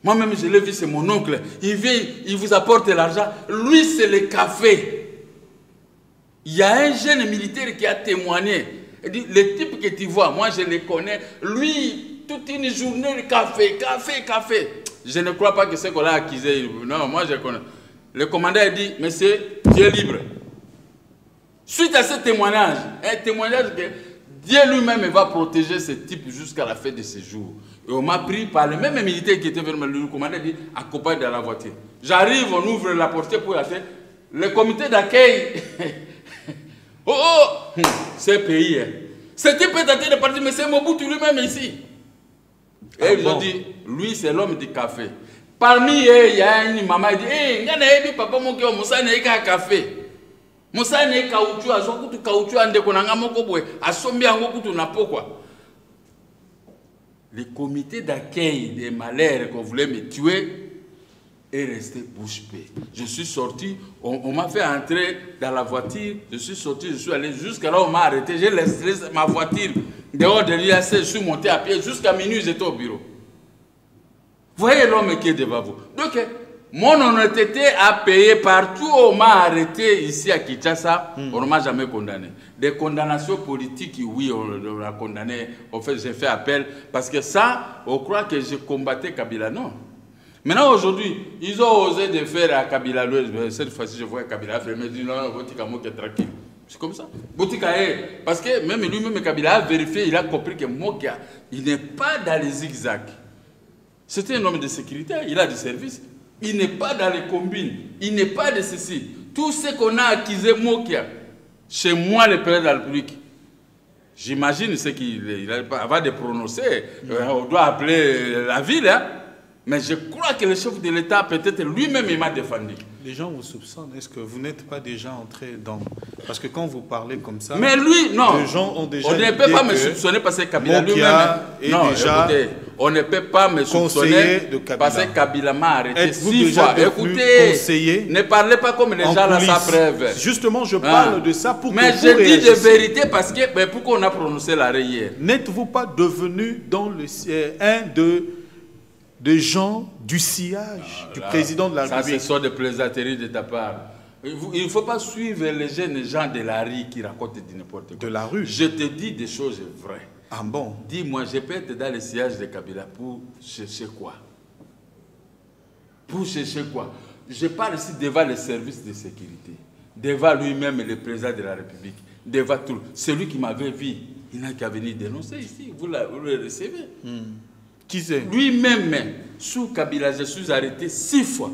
Moi-même, je l'ai vu, c'est mon oncle. Il vient, il vous apporte l'argent. Lui, c'est le café. Il y a un jeune militaire qui a témoigné. Il dit, le type que tu vois, moi je le connais, lui, toute une journée de café, café, café. Je ne crois pas que ce qu'on a accusé. Non, moi je connais. Le commandant a dit, monsieur, tu es libre. Suite à ce témoignage, un témoignage que Dieu lui-même va protéger ce type jusqu'à la fin de ses jours. Et on m'a pris par le même militaire qui était venu, le commandant a dit, accompagne dans la voiture. J'arrive, on ouvre la portière pour la tête. Le comité d'accueil... Oh, oh, c'est pays. Hein. Ce type est tenté de partir, mais c'est Mobutu lui-même ici. Et ils ont dit, lui c'est l'homme du café. Parmi eux, il y a une maman qui dit, hé, hey, papa, mon cœur, Moussa n'est qu'un café. Moussa n'est qu'un caoutchouc, à son coup, caoutchouc, à sombi, à son n'a pas quoi. Le comité d'accueil des malheurs qu'on voulait me tuer est resté bouche bée. Je suis sorti, on m'a fait entrer dans la voiture, je suis sorti, je suis allé jusqu'à là où on m'a arrêté, j'ai laissé ma voiture dehors de l'IAC, je suis monté à pied, jusqu'à minuit j'étais au bureau. Voyez l'homme qui est devant vous. Donc, mon honnêteté a payé partout où on m'a arrêté ici à Kinshasa, on ne m'a jamais condamné. Des condamnations politiques, oui, on a condamné, j'ai fait appel, parce que ça, on croit que j'ai combattu Kabila, non. Maintenant, aujourd'hui, ils ont osé de faire à Kabila. Cette fois-ci, je vois Kabila faire, mais dit non, Botika Moki est tranquille. C'est comme ça. Botika est. Parce que même lui-même, Kabila a vérifié, il a compris que Mokia, il n'est pas dans les zigzags. C'est un homme de sécurité, il a du service. Il n'est pas dans les combines, il n'est pas de ceci. Tout ce qu'on a accusé Mokia, chez moi, le président de la République, j'imagine ce qu'il va de prononcer. On doit appeler la ville, hein. Mais je crois que le chef de l'État, peut-être lui-même, il m'a défendu. Les gens vous soupçonnent. Est-ce que vous n'êtes pas déjà entré dans... Parce que quand vous parlez comme ça... Mais lui, non. Les gens ont déjà... On ne peut pas me soupçonner parce que Kabila lui-même... Non, déjà écoutez, on ne peut pas me soupçonner parce que Kabila m'a arrêté 6 fois. Écoutez, conseiller, ne parlez pas comme les gens là, ça preuve. Justement, je parle de ça pour mais que je dis de vérité parce que... Mais pourquoi on a prononcé l'arrêt hier? N'êtes-vous pas devenu dans le, un de gens du sillage du président de la République? Ça, ce sont des plaisanteries de ta part. Il ne faut pas suivre les jeunes gens de la rue qui racontent du n'importe quoi. De la rue? Je te dis des choses vraies. Ah bon? Dis-moi, je peux être dans le sillage de Kabila pour chercher quoi? Pour chercher quoi? Je parle ici devant les services de sécurité, devant lui-même le président de la République, devant tout. Celui qui m'avait vu, il n'a qu'à venir dénoncer ici. Vous le recevez. Qui c'est? Lui-même, sous Kabila, je suis arrêté 6 fois.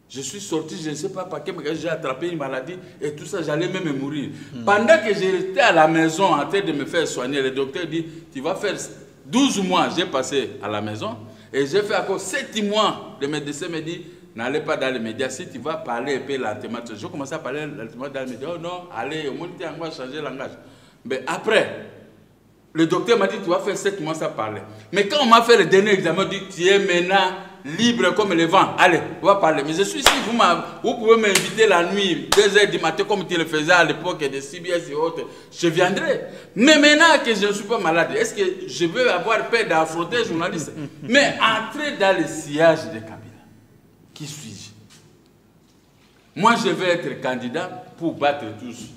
Je suis sorti, je ne sais pas par quel moyen, j'ai attrapé une maladie et tout ça, j'allais même mourir. Pendant que j'étais à la maison en train de me faire soigner, le docteur dit, tu vas faire 12 mois, j'ai passé à la maison et j'ai fait encore 7 mois. Le médecin me dit, n'allez pas dans les médias, si tu vas parler un peu lentement. Je commençais à parler lentement dans les médias, oh non, allez, au moins on va changer de langage. Mais après, le docteur m'a dit, tu vas faire 7 mois sans parler. Mais quand on m'a fait le dernier examen, on dit, tu es maintenant libre comme le vent. Allez, on va parler. Mais je suis ici, vous pouvez m'inviter la nuit, 2 h du matin, comme tu le faisais à l'époque de CBS et autres. Je viendrai. Mais maintenant que je ne suis pas malade, est-ce que je veux avoir peur d'affronter les journalistes? Mais entrer dans le sillage de Kabila, qui suis-je? Moi, je vais être candidat pour battre tous.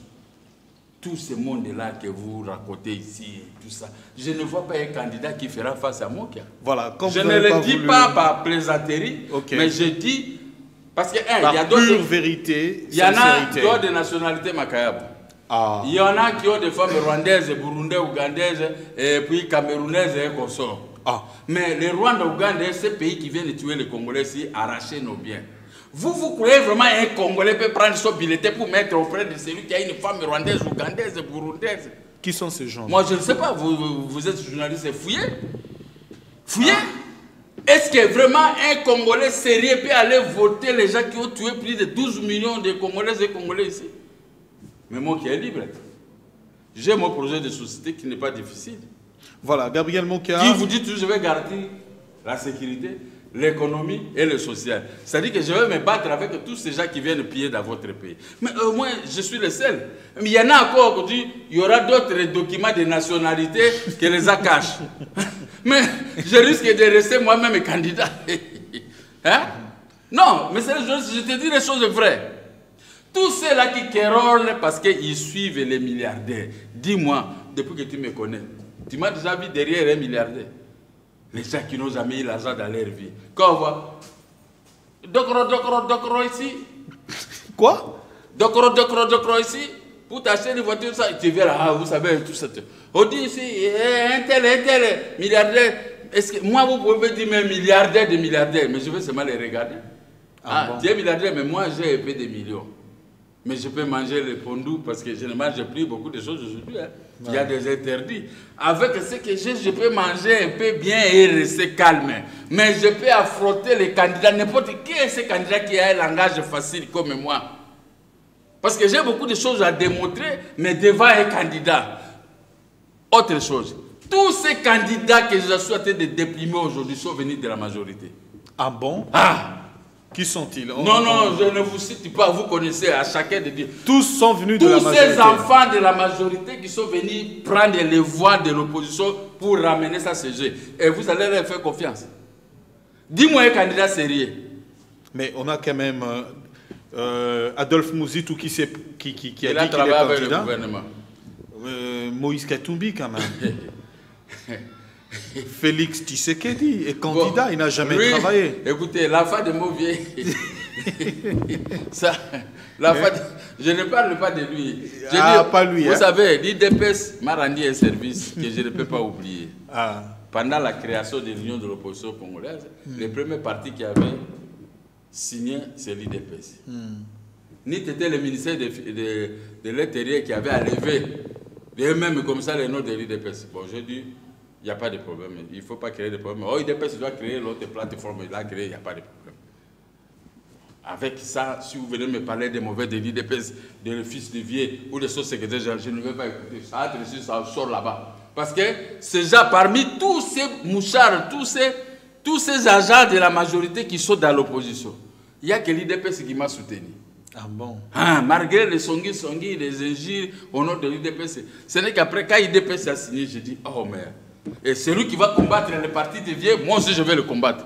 Tout ce monde-là que vous racontez ici, tout ça, je ne vois pas un candidat qui fera face à Mokia. Voilà, je ne le dis pas par plaisanterie, mais je dis, parce qu'il y a d'autres... pure vérité, il y en a qui ont des nationalités macayabres. Il y en a qui ont des femmes rwandaises, burundaises, ougandaises, et puis camerounaises et consorts. Mais les Rwandais, Ougandais, ces pays qui viennent de tuer les Congolais ici, arracher nos biens. Vous croyez vraiment un Congolais peut prendre son bulletin pour mettre auprès de celui qui a une femme rwandaise, ougandaise, burundaise? Qui sont ces gens? Moi, je ne sais pas. Vous êtes journaliste, fouillez. Fouillez. Est-ce que vraiment un Congolais sérieux peut aller voter les gens qui ont tué plus de 12 millions de Congolaises et Congolais ici? Mais moi qui est libre. J'ai mon projet de société qui n'est pas difficile. Voilà, Gabriel Mokia. Qui vous dit que je vais garantir la sécurité, l'économie et le social. C'est-à-dire que je vais me battre avec tous ces gens qui viennent piller dans votre pays. Mais au moins, je suis le seul. Mais il y en a encore qui disent il y aura d'autres documents de nationalité que les cachent. Mais je risque de rester moi-même candidat. Hein? Non, mais je te dis les choses vraies. Tous ceux-là qui quérolent parce qu'ils suivent les milliardaires. Dis-moi, depuis que tu me connais, tu m'as déjà vu derrière un milliardaire. Les gens qui n'ont jamais eu l'argent dans leur vie. Quand on voit Docro ici. Quoi? Docro ici. Pour t'acheter une voiture, ça, tu verras, ah, vous savez, tout ça. On dit ici, un tel, milliardaire. Est-ce que moi, vous pouvez dire mais milliardaire de milliardaires, mais je vais seulement les regarder. Ah, bon? Tu es milliardaire, mais moi, j'ai épais des millions. Mais je peux manger les pondous parce que je ne mange plus beaucoup de choses aujourd'hui. Hein. Ouais. Il y a des interdits. Avec ce que j'ai, je peux manger un peu bien et rester calme. Mais je peux affronter les candidats. N'importe qui est ce candidat qui a un langage facile comme moi. Parce que j'ai beaucoup de choses à démontrer, mais devant un candidat. Autre chose. Tous ces candidats que je suis en train de déprimer aujourd'hui sont venus de la majorité. Ah bon? Ah! Qui sont-ils? Non, je ne vous cite pas, vous connaissez à chacun de dire. Tous sont venus de la majorité. Tous ces enfants de la majorité qui sont venus prendre les voix de l'opposition pour ramener ça CG. Et vous allez leur faire confiance. Dis-moi un candidat sérieux. Mais on a quand même Adolphe Mouzitou qui a dit qu'il est travaillé avec candidat. Le gouvernement. Moïse Katumbi quand même. Félix Tshisekedi est candidat, bon, il n'a jamais travaillé. Écoutez, l'enfant de Mauvier, je ne parle pas de lui. Pas lui. Vous savez, l'IDPS m'a rendu un service que je ne peux pas oublier. Pendant la création de l'Union de l'opposition congolaise, les premiers partis qui avaient signé, c'est l'IDPS. Ni c'était le ministère de l'Intérieur qui avait enlevé, eux-mêmes comme ça, les noms de l'IDPS. Bon, j'ai dit, il n'y a pas de problème. Il ne faut pas créer de problème. Oh, IDPS doit créer l'autre plateforme. Il a créé, il n'y a pas de problème. Avec ça, si vous venez me parler des mauvais de l'IDPS, de le fils de vieux ou des sous-secrétaires, je ne vais pas écouter. Ça entre ici, ça sort là-bas. Parce que ces gens, parmi tous ces mouchards, tous ces agents de la majorité qui sont dans l'opposition, il n'y a que l'IDPS qui m'a soutenu. Ah bon? Malgré les songis, les injures au nom de l'IDPS, ce n'est qu'après, quand l'IDPS a signé, je dis, oh merde. Et celui qui va combattre le parti des vieux, moi aussi je vais le combattre.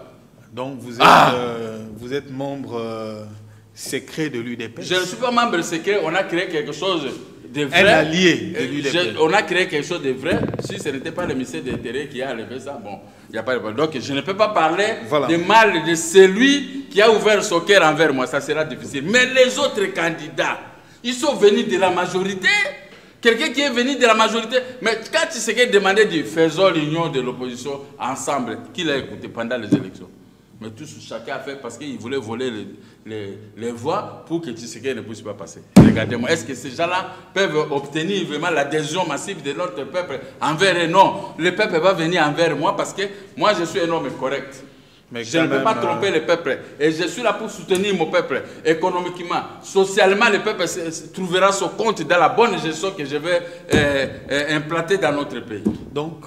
Donc vous êtes membre secret de l'UDPS? Je ne suis pas membre secret, on a créé quelque chose de vrai. Un allié de l'UDPS. On a créé quelque chose de vrai. Si ce n'était pas le ministère de l'Intérieur qui a enlevé ça, bon, il n'y a pas de problème. Donc je ne peux pas parler de mal de celui qui a ouvert son cœur envers moi, ça sera difficile. Mais les autres candidats, ils sont venus de la majorité. Quelqu'un qui est venu de la majorité, mais quand tu sais qu'il demandait de faisons l'union de l'opposition ensemble, qui l'a écouté pendant les élections? Mais chacun a fait parce qu'il voulait voler les voix pour que Tshisekedi ne puisse pas passer. Regardez-moi, est-ce que ces gens-là peuvent obtenir vraiment l'adhésion massive de notre peuple envers eux? Non, le peuple va venir envers moi parce que moi je suis un homme correct. Mais je ne peux pas tromper le peuple. Et je suis là pour soutenir mon peuple économiquement. Socialement, le peuple trouvera son compte dans la bonne gestion que je vais implanter dans notre pays. Donc,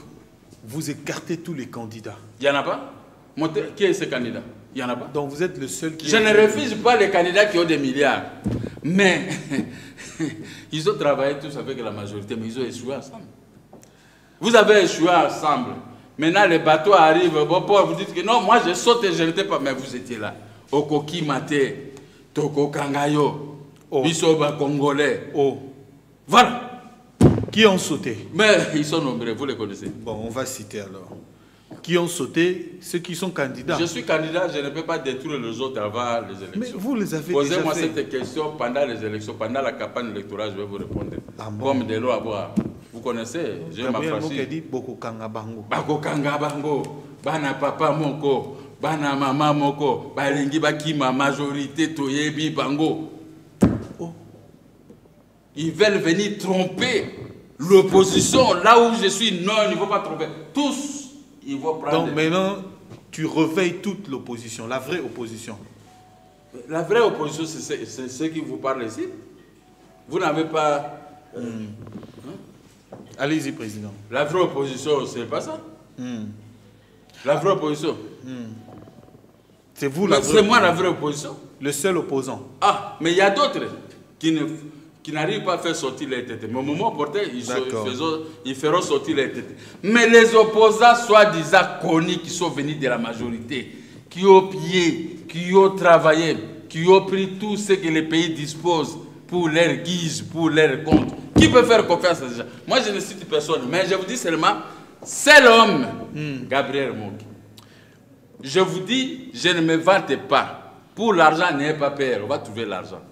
vous écartez tous les candidats? Il n'y en a pas? Qui est ce candidat? Il n'y en a pas. Donc vous êtes le seul qui... Je ne refuse pas les candidats qui ont des milliards. Mais ils ont travaillé tous avec la majorité, mais ils ont échoué ensemble. Vous avez échoué ensemble. Maintenant, les bateaux arrivent. Bon, vous dites que non, moi je saute et je n'étais pas. Mais vous étiez là. Okoki Mate, Toko Kangayo, Bisoba Congolais. Voilà. Qui ont sauté? Mais ils sont nombreux, vous les connaissez. Bon, on va citer alors. Qui ont sauté, ceux qui sont candidats. Je suis candidat, je ne peux pas détruire les autres avant les élections. Mais vous les avez Posez-moi cette question pendant les élections, pendant la campagne électorale, je vais vous répondre. Ah bon? Comme de l'eau à boire. Vous connaissez, j'ai ma phrase. Dit Boko Kangabango. Bako Kangabango, Bana Papa Moko, Bana Mama Moko, Balingi Bakima, majorité Toyebi Bango. Ils veulent venir tromper l'opposition là où je suis. Non, il ne faut pas tromper. Tous. Donc maintenant, tu réveilles toute l'opposition, la vraie opposition. La vraie opposition, c'est ce qui vous parle ici. Vous n'avez pas... Allez-y, Président. La vraie opposition, c'est pas ça. La vraie opposition. C'est vous la vraie opposition. C'est moi la vraie opposition. Le seul opposant. Ah, mais il y a d'autres qui n'arrivent pas à faire sortir les têtes. Mais au moment opportun, ils feront sortir les têtes. Mais les opposants, soi-disant connus, qui sont venus de la majorité, qui ont pillé, qui ont travaillé, qui ont pris tout ce que les pays disposent pour leur guise, pour leur compte. Qui peut faire confiance à ces gens? Moi, je ne cite personne, mais je vous dis seulement, c'est l'homme, Gabriel Moki. Je vous dis, je ne me vante pas. Pour l'argent, n'ayez pas peur, on va trouver l'argent.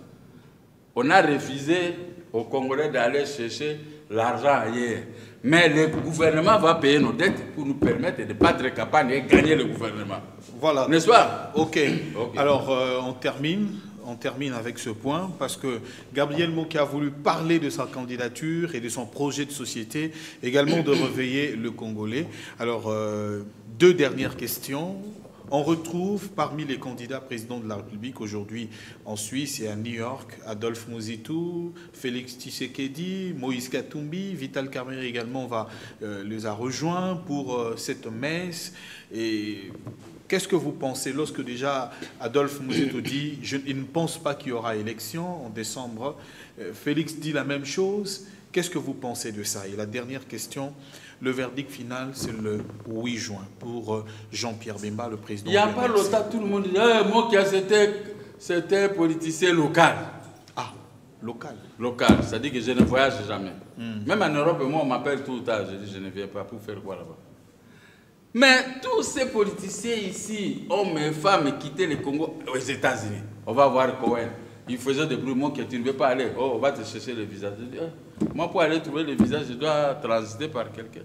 On a refusé aux Congolais d'aller chercher l'argent ailleurs. Mais le gouvernement va payer nos dettes pour nous permettre de battre campagne et gagner le gouvernement. Voilà. N'est-ce pas? Ok. Alors, on termine avec ce point parce que Gabriel Moki a voulu parler de sa candidature et de son projet de société, également de réveiller le Congolais. Alors, deux dernières questions. On retrouve parmi les candidats présidents de la République aujourd'hui en Suisse et à New York, Adolphe Muzitu, Félix Tshisekedi, Moïse Katumbi, Vital Kamerhe également les a rejoints pour cette messe. Et qu'est-ce que vous pensez lorsque déjà Adolphe Muzitu dit « il ne pense pas qu'il y aura élection en décembre », Félix dit la même chose. Qu'est-ce que vous pensez de ça? Et la dernière question, le verdict final, c'est le 8 juin pour Jean-Pierre Bemba, le président. Il n'y a pas longtemps, tout le monde dit moi qui c'était politicien local. Ah, local. Local, c'est-à-dire que je ne voyage jamais. Même en Europe, moi, on m'appelle tout le temps. Je dis je ne viens pas pour faire quoi là-bas. Mais tous ces politiciens ici, hommes et femmes, quittaient le Congo aux États-Unis. On va voir Cohen. Il faisait des bruits, moi que tu ne veux pas aller. Oh, on va te chercher le visa. Je dis, moi pour aller trouver le visa, je dois transiter par quelqu'un.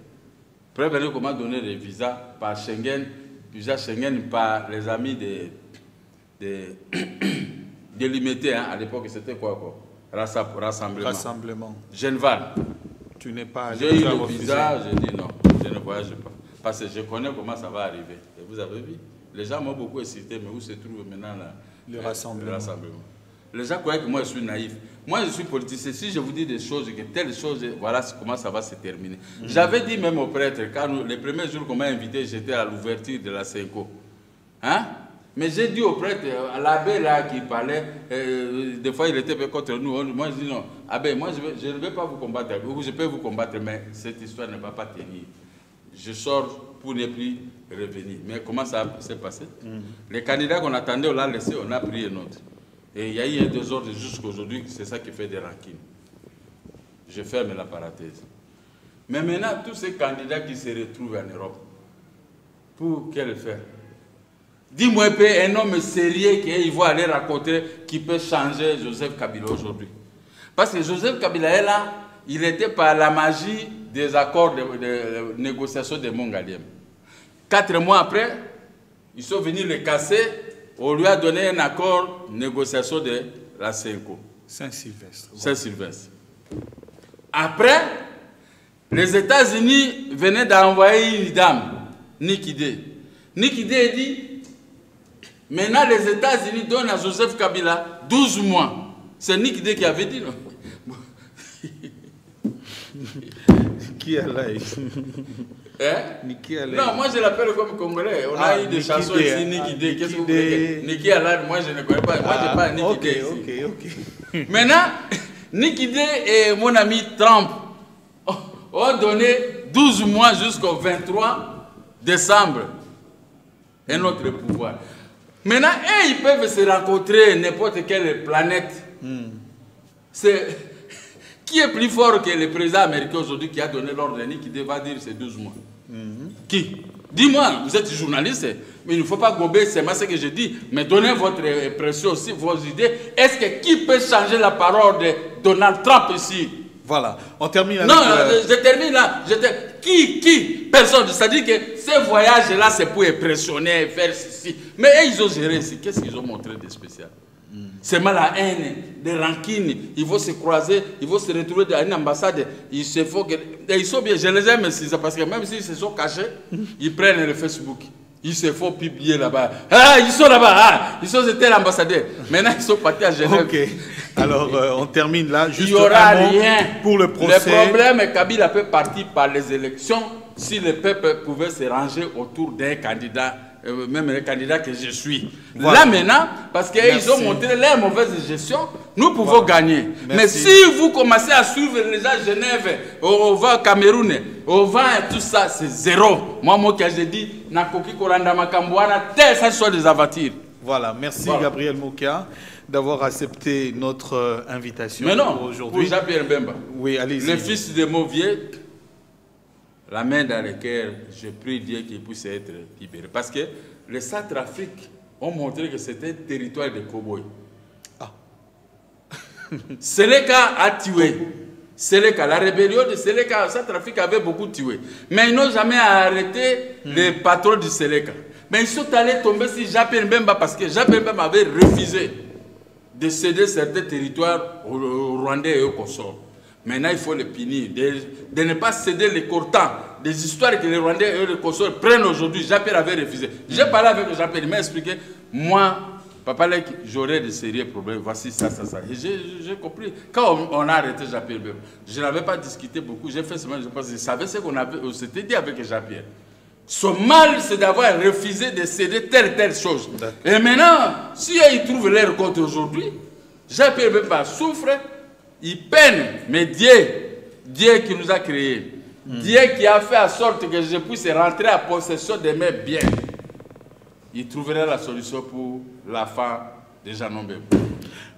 Après, venez comment donner le visa par Schengen, visa Schengen par les amis délimités. Hein. À l'époque, c'était quoi? Rassemblement. Genval. Tu n'es pas allé. J'ai eu le visa, j'ai dit non, je ne voyage pas. Parce que je connais comment ça va arriver. Et vous avez vu, les gens m'ont beaucoup incité, mais où se trouve maintenant le rassemblement. Les gens croyaient que moi je suis naïf. Moi je suis politicien. Si je vous dis des choses, que telle chose, voilà comment ça va se terminer. J'avais dit même au prêtre, quand les premiers jours qu'on m'a invité, j'étais à l'ouverture de la CENCO. Hein? Mais j'ai dit au prêtre, à l'abbé là qui parlait, des fois il était contre nous. Moi je dis non, abbé, moi je ne vais pas vous combattre. Je peux vous combattre, mais cette histoire ne va pas tenir. Je sors pour ne plus revenir. Mais comment ça s'est passé? Les candidats qu'on attendait, on l'a laissé, on a pris un autre. Et il y a eu un désordre jusqu'à aujourd'hui, c'est ça qui fait des rancines. Je ferme la parenthèse. Mais maintenant, tous ces candidats qui se retrouvent en Europe, pour quel faire? Dis-moi un homme sérieux qu'il va aller rencontrer qui peut changer Joseph Kabila aujourd'hui. Parce que Joseph Kabila est là, il était par la magie des accords de négociation de Montgaliem. 4 mois après, ils sont venus le casser. On lui a donné un accord de négociation de la CENCO. Saint-Sylvestre. Saint-Sylvestre. Après, les États-Unis venaient d'envoyer une dame, Nikide. Nikide dit, maintenant les États-Unis donnent à Joseph Kabila 12 mois. C'est Nikide qui avait dit, non? Qui est là? Non, moi je l'appelle comme Congolais. On a eu des chansons ici, Nikide. Qu'est-ce que vous voulez? Niki Alad, moi je ne connais pas. Moi je n'ai pas Nikide ici. Ok. Maintenant, Nikide et mon ami Trump ont donné 12 mois jusqu'au 23 décembre. Un autre pouvoir. Maintenant, ils peuvent se rencontrer n'importe quelle planète. C'est... Qui est plus fort que le président américain aujourd'hui qui a donné l'ordre qui va dire ces 12 mois? Qui? Dis-moi, vous êtes journaliste, mais il ne faut pas gober, c'est moi ce que je dis, mais donnez votre impression aussi, vos idées. Est-ce que qui peut changer la parole de Donald Trump ici? Voilà, on termine avec... Non, je termine là. Qui? Personne. C'est-à-dire que ces voyages-là, c'est pour impressionner, faire ceci. Mais ils ont géré ici. Qu'est-ce qu'ils ont montré de spécial? C'est mal la haine, des rancines, ils vont se croiser, ils vont se retrouver dans une ambassade, ils se font que... Ils sont bien, je les aime parce que même s'ils se sont cachés, ils prennent le Facebook, ils se font publier là-bas. Ah, ils sont là-bas, ah, ils sont étaient l'ambassadeur. Maintenant, ils sont partis à Genève. Alors, on termine là. Juste il n'y aura un mot rien. Pour le procès. Le problème est que Kabila peut partir par les élections si le peuple pouvait se ranger autour d'un candidat, même un candidat que je suis. Voilà. Là maintenant, parce qu'ils ont montré leur mauvaise gestion, nous pouvons gagner. Mais si vous commencez à suivre les gens à Genève, on va au Cameroun, on va tout ça, c'est zéro. Moi, j'ai dit, Nakoki Koranda Makambouana, ça soit des avatires. Voilà, merci Gabriel Mokia d'avoir accepté notre invitation aujourd'hui. Pour Jean-Pierre Mbemba, le fils de Mauvier, la main dans laquelle je prie Dieu qu'il puisse être libéré. Parce que les Centrafriques ont montré que c'était un territoire de cow-boys. Seleka a tué. Seleka, la rébellion de Seleka, Centrafrique avait beaucoup tué. Mais ils n'ont jamais arrêté les patrons du Seleka. Mais ils sont allés tomber sur Jean-Pierre Mbemba parce que Jean-Pierre Mbemba avait refusé de céder certains territoires aux Rwandais et aux consorts. Maintenant, il faut les punir, de ne pas céder les cortants, des histoires que les Rwandais et les consorts prennent aujourd'hui. Jean-Pierre avait refusé. J'ai parlé avec Jean-Pierre, il m'a expliqué, moi, Papa, j'aurais de sérieux problèmes, voici ça. Et j'ai compris. Quand on a arrêté Jean-Pierre Mbemba, je n'avais pas discuté beaucoup, j'ai fait seulement, je savais ce qu'on s'était dit avec Jean-Pierre. Son mal, c'est d'avoir refusé de céder telle chose. Et maintenant, si ils trouvent leur compte aujourd'hui, Jean-Pierre Mbemba souffre, il peine. Mais Dieu qui nous a créés, Dieu qui a fait en sorte que je puisse rentrer en possession de mes biens, il trouverait la solution pour la fin de Jean Mbemba.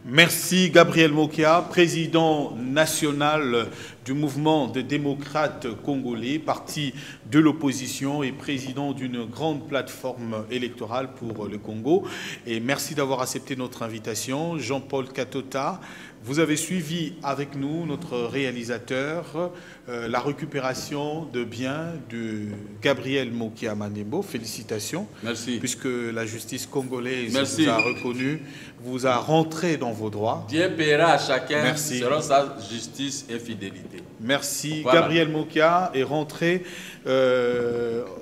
Merci Gabriel Mokia, président national du mouvement des démocrates congolais, parti de l'opposition et président d'une grande plateforme électorale pour le Congo. Et merci d'avoir accepté notre invitation. Jean-Paul Katota, vous avez suivi avec nous, notre réalisateur, la récupération de biens de Gabriel Mokia Manembo. Félicitations. Merci. Puisque la justice congolaise vous a reconnu, vous a rentré dans vos droits. Dieu paiera à chacun selon sa justice et fidélité. Merci. Voilà. Gabriel Mokia est rentré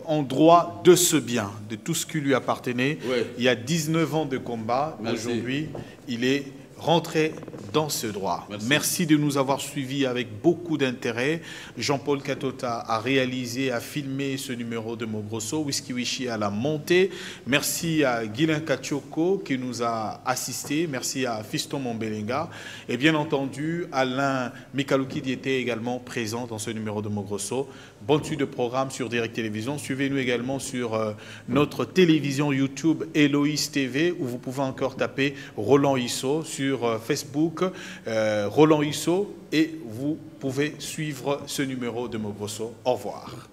en droit de ce bien, de tout ce qui lui appartenait. Oui. Il y a 19 ans de combat. Aujourd'hui, il est rentré dans ce droit. Merci de nous avoir suivis avec beaucoup d'intérêt. Jean-Paul Katota a réalisé, a filmé ce numéro de Mogrosso. Whisky Wishi à la montée. Merci à Guilain Kachoko qui nous a assisté. Merci à Fiston Mombelenga. Et bien entendu, Alain Mikalouki qui était également présent dans ce numéro de Mogrosso. Bonne suite de programme sur Direct Télévision. Suivez-nous également sur notre télévision YouTube Eloïs TV où vous pouvez encore taper Roland Isso sur Facebook, Roland Isso, et vous pouvez suivre ce numéro de Mogrosso. Au revoir.